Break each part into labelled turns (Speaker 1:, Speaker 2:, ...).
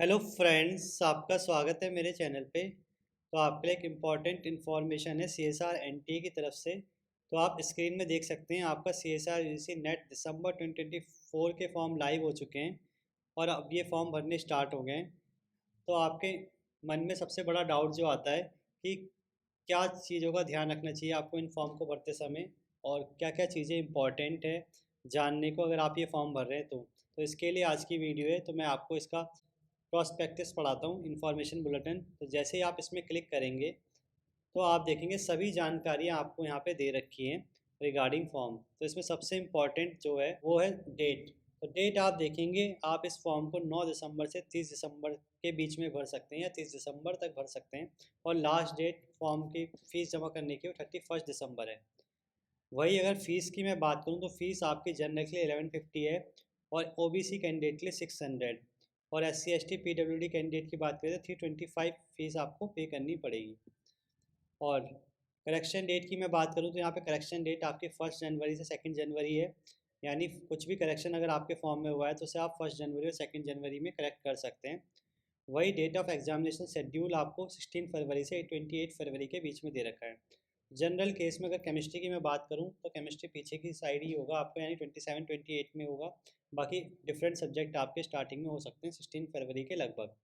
Speaker 1: Hello friends, आपका स्वागत है मेरे चैनल पे। तो आपके लिए एक इम्पॉर्टेंट इन्फॉर्मेशन है सीएसआर एनटीए की तरफ से। तो आप स्क्रीन में देख सकते हैं आपका सीएसआर यूजीसी नेट दिसंबर 2024 के फॉर्म लाइव हो चुके हैं और अब ये फॉर्म भरने स्टार्ट हो गए हैं। तो आपके मन में सबसे बड़ा डाउट जो आता है कि क्या चीज़ों का ध्यान रखना चाहिए आपको इन फॉर्म को भरते समय और क्या क्या चीज़ें इंपॉर्टेंट है जानने को अगर आप ये फॉर्म भर रहे हैं तो इसके लिए आज की वीडियो है। तो मैं आपको इसका प्रॉस्पेक्टस पढ़ाता हूँ, इन्फॉर्मेशन बुलेटिन। तो जैसे ही आप इसमें क्लिक करेंगे तो आप देखेंगे सभी जानकारियाँ आपको यहाँ पे दे रखी हैं रिगार्डिंग फॉर्म। तो इसमें सबसे इम्पॉर्टेंट जो है वो है डेट। तो डेट आप देखेंगे, आप इस फॉर्म को 9 दिसंबर से 30 दिसंबर के बीच में भर सकते हैं या 30 दिसंबर तक भर सकते हैं। और लास्ट डेट फॉर्म की फ़ीस जमा करने की वो 31 दिसंबर है। वही अगर फ़ीस की मैं बात करूँ तो फ़ीस आपकी जनरल के लिए 1150 है और ओबीसी कैंडिडेट के लिए 600 और एससी एसटी पीडब्ल्यूडी कैंडिडेट की बात करें तो 325 फ़ीस आपको पे करनी पड़ेगी। और करेक्शन डेट की मैं बात करूँ तो यहाँ पे करेक्शन डेट आपकी 1 जनवरी से 2 जनवरी है। यानी कुछ भी करेक्शन अगर आपके फॉर्म में हुआ है तो उसे आप 1 जनवरी और 2 जनवरी में करेक्ट कर सकते हैं। वही डेट ऑफ एग्जामिनेशन शेड्यूल आपको 16 फरवरी से 28 फरवरी के बीच में दे रखा है। जनरल केस में अगर केमिस्ट्री की मैं बात करूं तो केमिस्ट्री पीछे की साइड ही होगा आपको, यानी 27-28 में होगा। बाकी डिफरेंट सब्जेक्ट आपके स्टार्टिंग में हो सकते हैं 16 फरवरी के लगभग।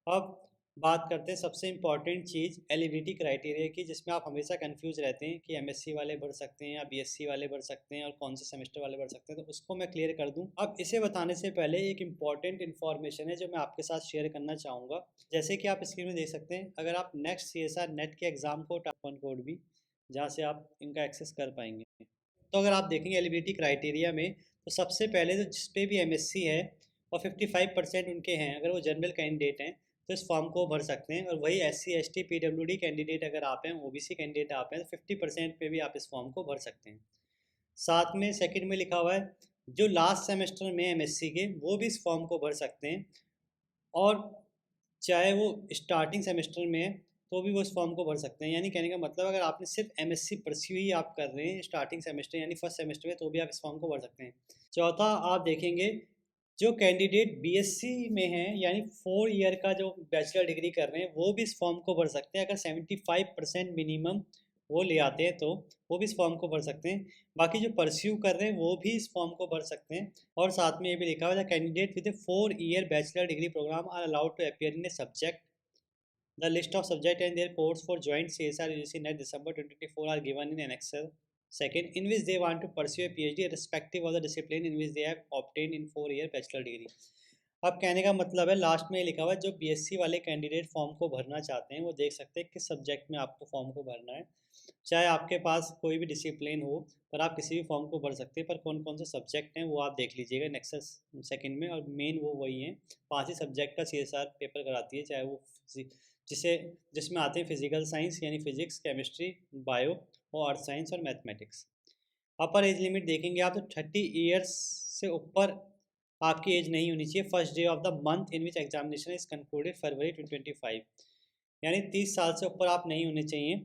Speaker 1: अब बात करते हैं सबसे इम्पॉर्टेंट चीज़ एलिजिबिलिटी क्राइटेरिया की, जिसमें आप हमेशा कंफ्यूज रहते हैं कि एमएससी वाले भर सकते हैं या बीएससी वाले भर सकते हैं और कौन से सेमेस्टर वाले भर सकते हैं। तो उसको मैं क्लियर कर दूं। अब इसे बताने से पहले एक इम्पॉर्टेंट इन्फॉर्मेशन है जो मैं आपके साथ शेयर करना चाहूँगा। जैसे कि आप स्क्रीन में देख सकते हैं, अगर आप नेक्स्ट सीएसआर नेट के एग्ज़ाम को टाइप कोड भी जहाँ से आप इनका एक्सेस कर पाएंगे, तो अगर आप देखेंगे एलिजिबिलिटी क्राइटेरिया में तो सबसे पहले तो जिस पे भी एमएससी है और 55% उनके हैं, अगर वो जनरल कैंडिडेट हैं तो इस फॉर्म को भर सकते हैं। और वही एससी एसटी पीडब्ल्यूडी कैंडिडेट अगर आप हैं, ओबीसी कैंडिडेट आप हैं, तो 50% पे भी आप इस फॉर्म को भर सकते हैं। साथ में सेकंड में लिखा हुआ है जो लास्ट सेमेस्टर में एमएससी के वो भी इस फॉर्म को भर सकते हैं। और चाहे वो स्टार्टिंग सेमेस्टर में है तो भी वो इस फॉर्म को भर सकते हैं। यानी कहने का मतलब अगर आपने सिर्फ एमएससी परस्यू ही आप कर रहे हैं स्टार्टिंग सेमेस्टर यानी फर्स्ट सेमेस्टर में, तो भी आप इस फॉर्म को भर सकते हैं। चौथा, आप देखेंगे जो कैंडिडेट बीएससी में हैं यानी 4 ईयर का जो बैचलर डिग्री कर रहे हैं वो भी इस फॉर्म को भर सकते हैं। अगर 75% मिनिमम वो ले आते हैं तो वो भी इस फॉर्म को भर सकते हैं। बाकी जो परस्यू कर रहे हैं वो भी इस फॉर्म को भर सकते हैं। और साथ में ये भी लिखा हुआ है candidate with a 4 year bachelor degree programme are allowed to appear in a subject. The list of subject and their course for joint CSR UGC NET December 2024 are given in Annexure second, in which they want to pursue a PhD irrespective of the discipline in which they have obtained in 4 year bachelor degree. अब कहने का मतलब है last में लिखा हुआ है जो बीएससी वाले कैंडिडेट फॉर्म को भरना चाहते हैं वो देख सकते हैं किस सब्जेक्ट में आपको फॉर्म को भरना है। चाहे आपके पास कोई भी डिसिप्लिन हो पर आप किसी भी फॉर्म को भर सकते हैं, पर कौन कौन से सब्जेक्ट हैं वो आप देख लीजिएगा नेक्स्ट सेकंड में। और मेन वो वही हैं, 5 ही सब्जेक्ट का सीएसआर पेपर कराती है, चाहे वो जिसे जिसमें आते हैं फिजिकल साइंस यानी फिजिक्स, केमिस्ट्री, बायो और अर्थ साइंस और मैथमेटिक्स। अपर एज लिमिट देखेंगे आप तो 30 ईयर्स से ऊपर आपकी एज नहीं होनी चाहिए first day of the month in which examination is concluded February 2025। यानी 30 साल से ऊपर आप नहीं होने चाहिए।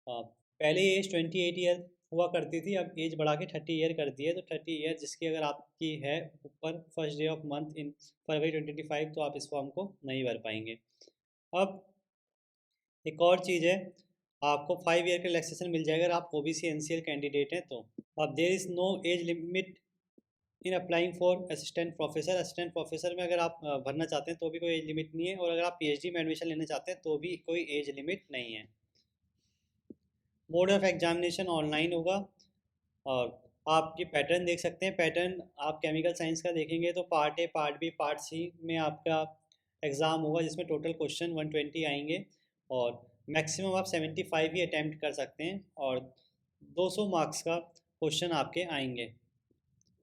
Speaker 1: पहले एज 28 ईयर हुआ करती थी, अब एज बढ़ा के 30 ईयर कर दी है। तो 30 ईयर जिसकी अगर आपकी है ऊपर first day of month in February 2025 तो आप इस फॉर्म को नहीं भर पाएंगे। अब एक और चीज़ है, आपको 5 ईयर का रिलैक्सेशन मिल जाएगा अगर आप ओबीसी एनसीएल कैंडिडेट हैं तो। अब there is no age limit in applying for assistant professor. Assistant professor में अगर आप भरना चाहते हैं तो भी कोई एज लिमिट नहीं है, और अगर आप पीएचडी में एडमिशन लेना चाहते हैं तो भी कोई एज लिमिट नहीं है। मोड ऑफ एग्जामिनेशन ऑनलाइन होगा। और आप ये पैटर्न देख सकते हैं, पैटर्न आप केमिकल साइंस का देखेंगे तो part A, part B, part C में आपका एग्ज़ाम होगा जिसमें टोटल क्वेश्चन 120 आएंगे और मैक्सिमम आप 75 ही अटैम्प्ट कर सकते हैं और 200 मार्क्स का क्वेश्चन आपके आएंगे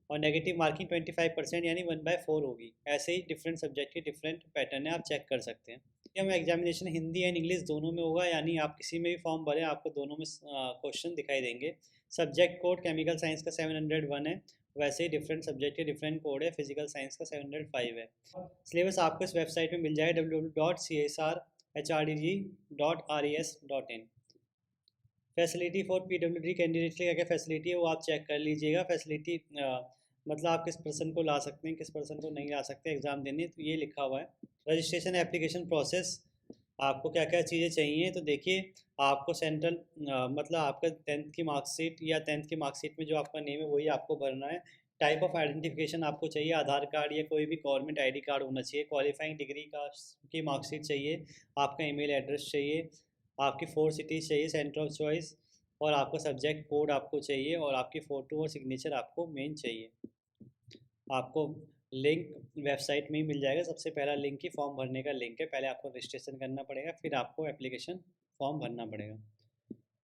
Speaker 1: और नेगेटिव मार्किंग 25% यानी 1/4 होगी। ऐसे ही डिफरेंट सब्जेक्ट के डिफरेंट पैटर्न है, आप चेक कर सकते हैं। हम एग्जामिनेशन हिंदी एंड इंग्लिश दोनों में होगा, यानी आप किसी में भी फॉर्म भरें आपको दोनों में क्वेश्चन दिखाई देंगे। सब्जेक्ट कोड केमिकल साइंस का 701 है, वैसे ही डिफरेंट सब्जेक्ट के डिफरेंट कोड है। फिजिकल साइंस का 705 है। सिलेबस आपको इस वेबसाइट में मिल जाएगा www.csrhdg.res.in। Facility for PWD candidate के लिए क्या क्या फैसिलिटी है वो आप चेक कर लीजिएगा। फैसिलिटी मतलब आप किस पर्सन को ला सकते हैं, किस पर्सन को नहीं ला सकते एग्ज़ाम देने, तो ये लिखा हुआ है। रजिस्ट्रेशन एप्लीकेशन प्रोसेस, आपको क्या क्या चीज़ें चाहिए। तो देखिए, आपको सेंट्रल मतलब आपका 10th की मार्कशीट या 10th की मार्कशीट में जो आपका नेम है वही आपको भरना है। टाइप ऑफ आइडेंटिफिकेशन आपको चाहिए, आधार कार्ड या कोई भी गवर्नमेंट आईडी कार्ड होना चाहिए। क्वालिफाइंग डिग्री की मार्कशीट चाहिए। आपका ईमेल एड्रेस चाहिए। आपकी 4 सिटीज़ चाहिए सेंटर ऑफ चॉइस। और आपका सब्जेक्ट कोड आपको चाहिए, और आपकी फ़ोटो और सिग्नेचर आपको मेन चाहिए। आपको लिंक वेबसाइट में ही मिल जाएगा। सबसे पहला लिंक ही फॉर्म भरने का लिंक है। पहले आपको रजिस्ट्रेशन करना पड़ेगा, फिर आपको एप्लीकेशन फॉर्म भरना पड़ेगा।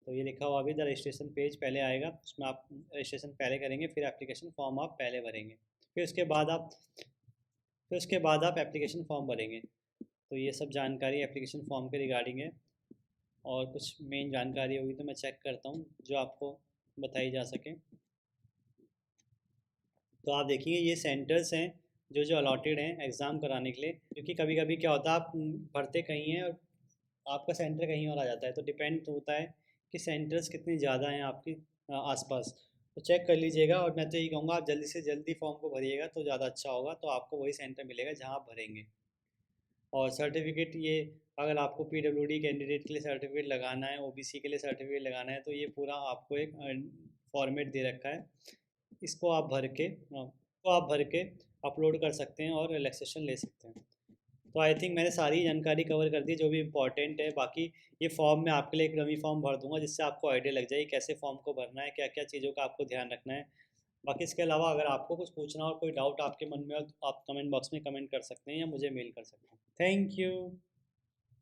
Speaker 1: तो ये लिखा हुआ अभी द रजिस्ट्रेशन पेज पहले आएगा, उसमें आप रजिस्ट्रेशन पहले करेंगे, फिर एप्लीकेशन फॉर्म आप पहले भरेंगे। फिर उसके बाद आप एप्लीकेशन फॉर्म भरेंगे। तो ये सब जानकारी एप्लीकेशन फॉर्म के रिगार्डिंग है। और कुछ मेन जानकारी होगी तो मैं चेक करता हूँ जो आपको बताई जा सके। तो आप देखिए, ये सेंटर्स हैं जो जो अलॉटेड हैं एग्ज़ाम कराने के लिए। क्योंकि कभी कभी क्या होता है, आप भरते कहीं हैं और आपका सेंटर कहीं और आ जाता है। तो डिपेंड होता है कि सेंटर्स कितने ज़्यादा हैं आपके आसपास। तो चेक कर लीजिएगा, और मैं तो यही कहूँगा आप जल्दी से जल्दी फॉर्म को भरिएगा तो ज़्यादा अच्छा होगा। तो आपको वही सेंटर मिलेगा जहाँ आप भरेंगे। और सर्टिफिकेट, ये अगर आपको पीडब्ल्यूडी कैंडिडेट के लिए सर्टिफिकेट लगाना है, ओबीसी के लिए सर्टिफिकेट लगाना है, तो ये पूरा आपको एक फॉर्मेट दे रखा है। इसको आप भर के अपलोड कर सकते हैं और रिलैक्सेशन ले सकते हैं। तो आई थिंक मैंने सारी जानकारी कवर कर दी जो भी इम्पोर्टेंट है। बाकी ये फॉर्म मैं आपके लिए एक डमी फॉर्म भर दूंगा, जिससे आपको आइडिया लग जाए कैसे फॉर्म को भरना है, क्या क्या चीज़ों का आपको ध्यान रखना है। बाकी इसके अलावा अगर आपको कुछ पूछना और कोई डाउट आपके मन में हो तो आप कमेंट बॉक्स में कमेंट कर सकते हैं या मुझे मेल कर सकते हैं। Thank you.